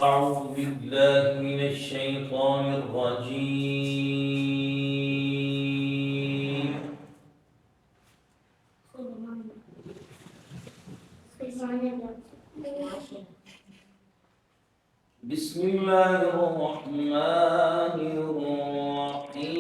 أعوذ بالله من الشيطان الرجيم. بسم الله الرحمن الرحيم.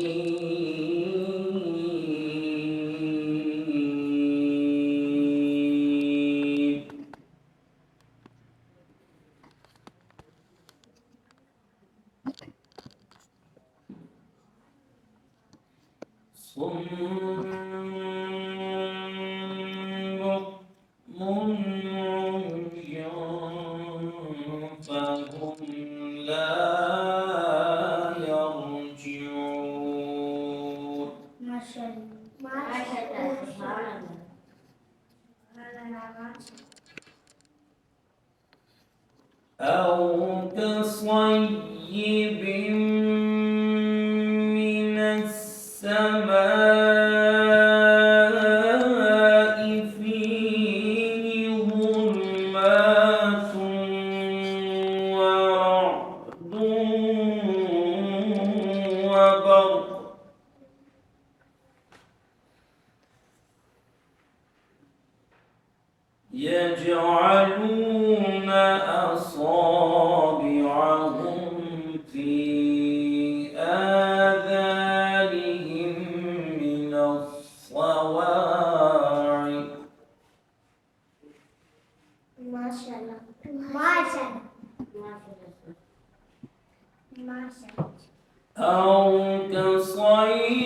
صم عمي فهم لا يرجعون. ما شاء الله. أو كصيب من السماء فيه ظلمات ورعد وبرق يجعلون أصابعهم في آذانهم من الصواعق. ما شاء الله. أو كصيب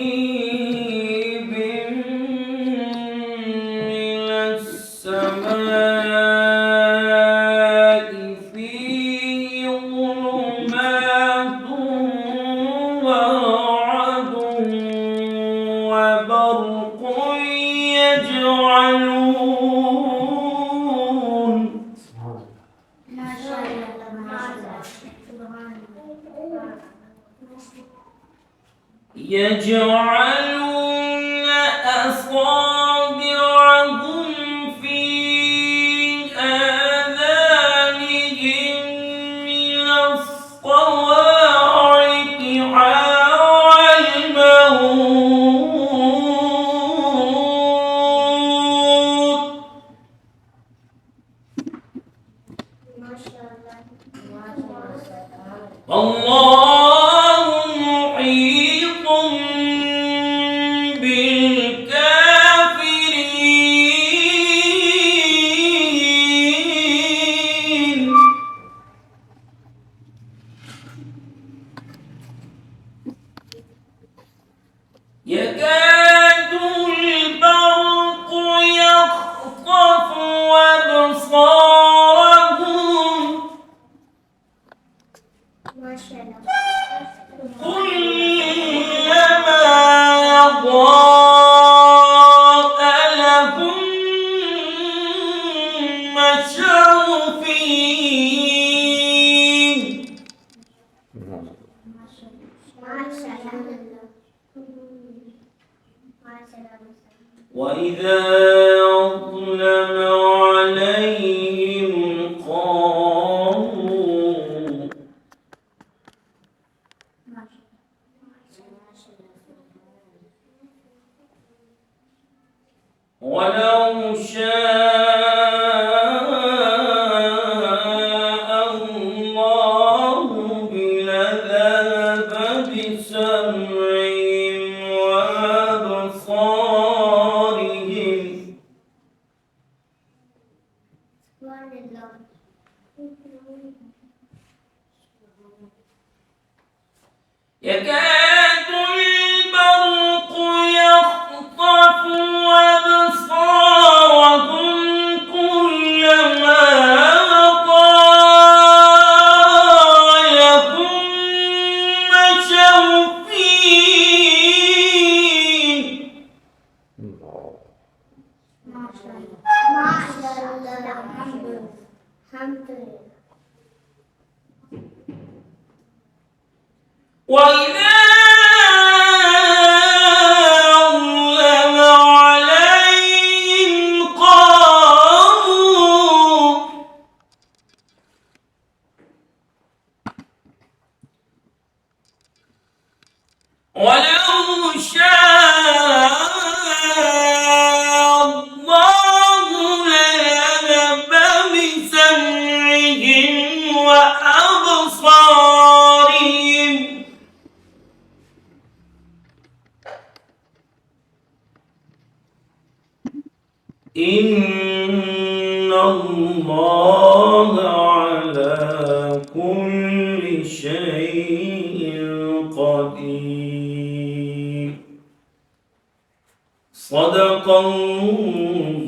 من السماء فيه ظلمات ورعد وبرق يجعلون أصابعهم في آذانهم من الصواعق حذر الموت. الله محيط بالكافرين. يكاد البرق يخطف أبصارهم كلما أضاء لهم مشوا فيه وإذا أظلم عليهم قاموا ولو شاء الله لذهب بسمعهم وأبصارهم. يكاد البرق يخطف أبصارهم كلما أضاء لهم مشوا فيه. وإذا أظلم عليهم قاموا ولو شاء الله لذهب بسمعهم وأبصارهم إن الله على كل شيء قدير. صدق الله